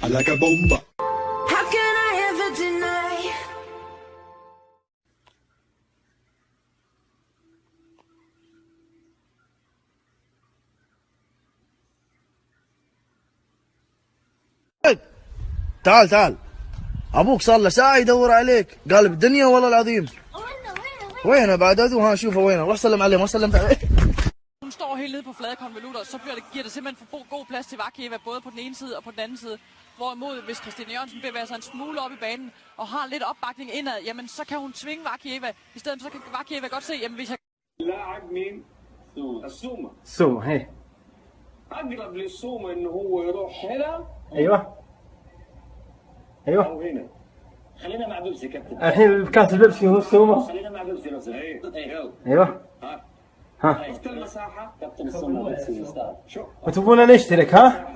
like a bomba. How can I ever deny? تعال تعال، ابوك صار له ساعه يدور عليك، قال بالدنيا والله العظيم. وينه بعد ادو؟ ها شوفه وينه، روح سلم عليه. ما سلمت عليه. Hun står helt nede på flade konvolutter, så giver det simpelthen for god plads til Wakieva, både på den ene side og på den anden side. Hvorimod, hvis Christine Jørgensen bevæger sig en smule op i banen og har lidt opbakning indad, jamen så kan hun tvinge Wakieva. I stedet så kan Wakieva godt se, jamen hvis jeg... لاعب مين؟ السومة. السومة هي أقرب للسومة إنه هو يروح هنا. أيوه أو هنا. خلينا مع بيبسي كابتن. الحين كاتب بيبسي هو السومة. خلينا مع بيبسي بس. أيوه ها شفت المساحة؟ كابتن السومة بيبسي يستاهل. شو؟ وتبغونا نشترك ها؟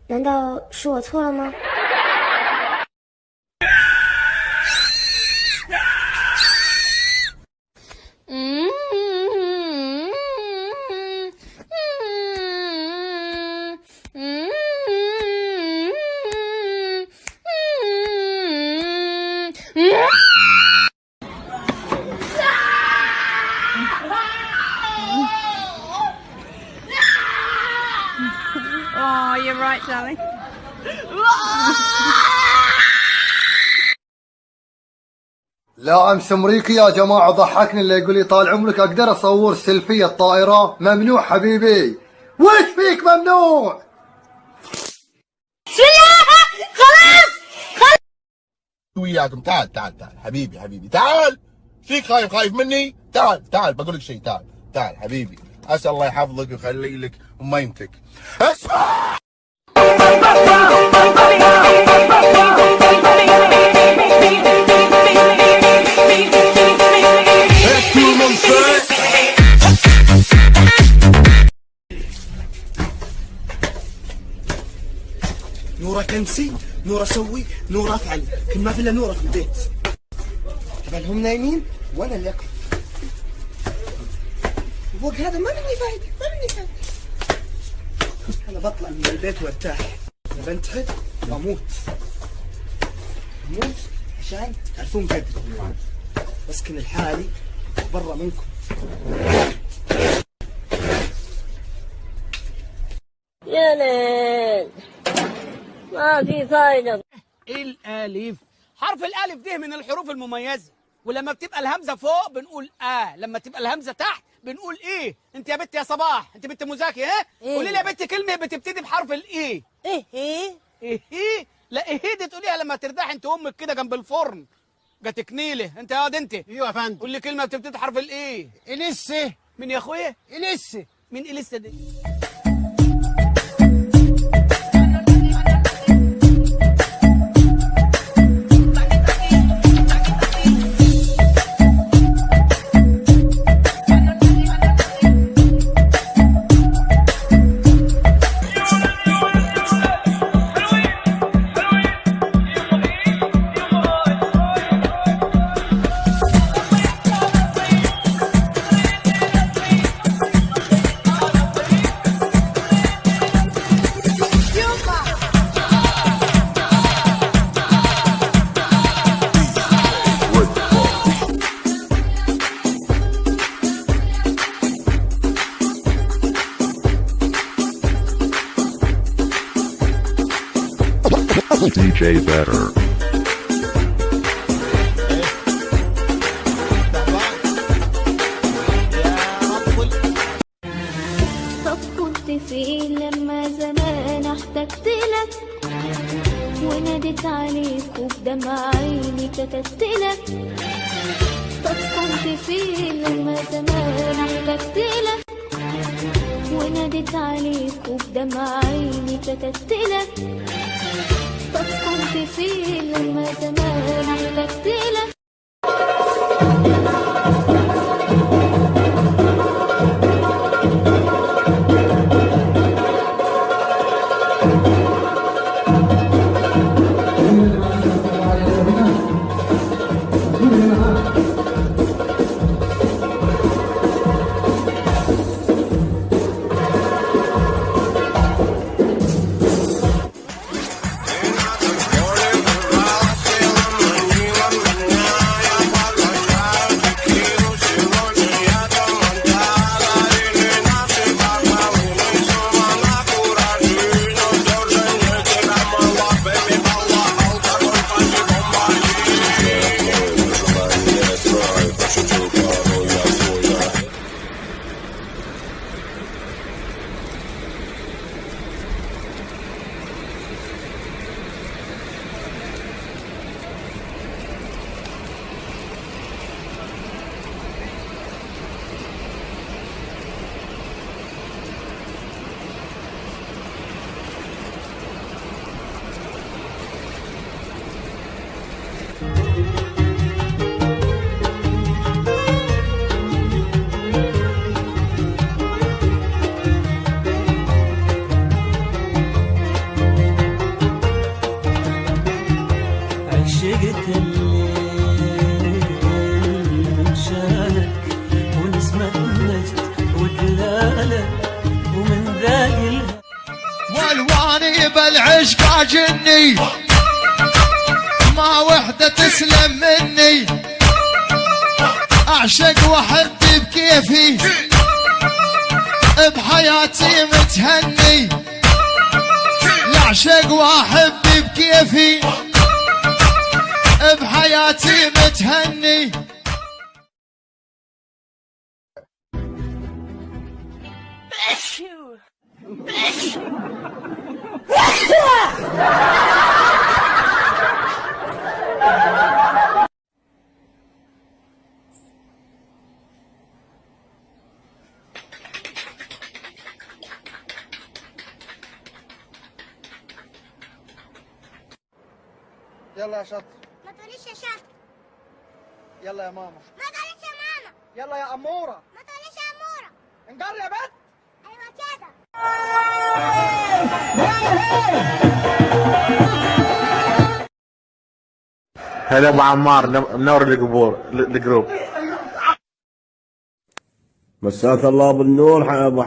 难道是我错了吗？Oh, you're right, darling. لا امس امريكي يا جماعه ضحكني اللي يقول لي طال عمرك اقدر اصور سيلفيه الطائره. ممنوع حبيبي. وش فيك ممنوع؟ بسم الله خلاص وياكم. تعال تعال تعال حبيبي تعال. فيك خايف مني؟ تعال بقول لك شيء. تعال حبيبي. اسال الله يحفظك ويخلي لك وميمتك. اسمع. نورة كنسي، نورة سوي، نورة افعل، كل ما في الا نورة في البيت. طبعا هم نايمين وانا اللي اقف. فوق هذا ما مني فايدة. انا بطلع من البيت وارتاح. انا بنتحد واموت عشان تعرفون قدري. بسكن لحالي برا منكم. يا ليل ما في فايدة. الألف، حرف الألف ده من الحروف المميزة، ولما بتبقى الهمزة فوق بنقول لما تبقى الهمزة تحت بنقول إيه. أنت يا بنت يا صباح، أنت بنت مذاكرة قولي لي يا بنت كلمة بتبتدي بحرف الإيه. إيه؟ لا إيه دي تقوليها لما ترتاح أنت وأمك كده جنب الفرن. جاتك نيلة، أنت يا واد أنت. ايوه يا فندم. قول لي كلمة بتبتدي بحرف الإيه. السه. مين يا أخويا؟ السه. مين إليسا دي؟ DJ Better. طب كنت فين لما زمان احتجت لك؟ وناديت عليك وبدمع عيني كتبتلك. طب كنت فين لما زمان احتجتلك؟ وناديت عليك وبدمع عيني كتبتلك. طب كنت فين لما زمان احتجتلك؟ والواني بالعشق عاجني ما وحدة تسلم مني اعشق واحب بكيفي بحياتي متهني اعشق واحب بكيفي بحياتي متهني. يلا يا شط. ما تقوليش يا شط. يلا يا ماما. ما تقوليش يا ماما. يلا يا أمورة. ما تقوليش يا أمورة. انجر يا بنت. أيوة كده. هلا ابو عمار منور الجروب. مساك الله بالنور ابو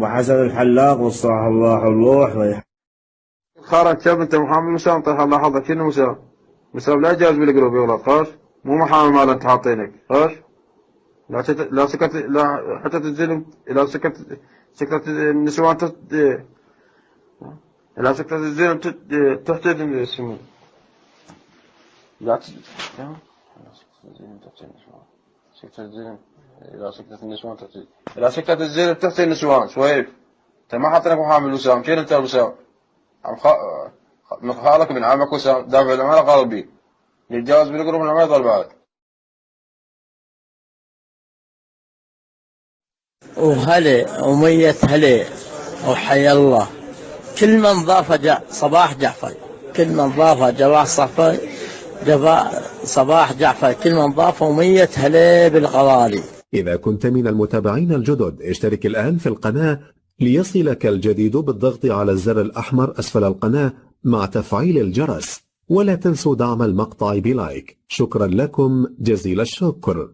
حسن الحلاق وصاح الله حلوح. خارج شاب انت محامي مسام طيح الله حظك شنو مسام لا جاز بالجروب يا ولد خلاص مو محامي مال انت حاطينك خلاص لا سكت لا حتى تنزل لا سكت النسوان لا سكت الزلم تحتدم اسمه لا سكت الزلم لا سكت النسوان تحتدم لا سكت الزلم تحت النسوان سويف انت ما حاطينك محامي وسام شنو انت وسام من خالك من عمك وسام دافع العمالة قال بي يتجاوز بالقرب ما يضل بعد. وهلا ومية هلا وحي الله كل من ضاف صباح جعفر كل من ضاف صباح جعفر كل من ضاف ومية هلا بالغوالي. إذا كنت من المتابعين الجدد اشترك الآن في القناة ليصلك الجديد بالضغط على الزر الأحمر أسفل القناة مع تفعيل الجرس، ولا تنسوا دعم المقطع بلايك. شكرا لكم جزيل الشكر.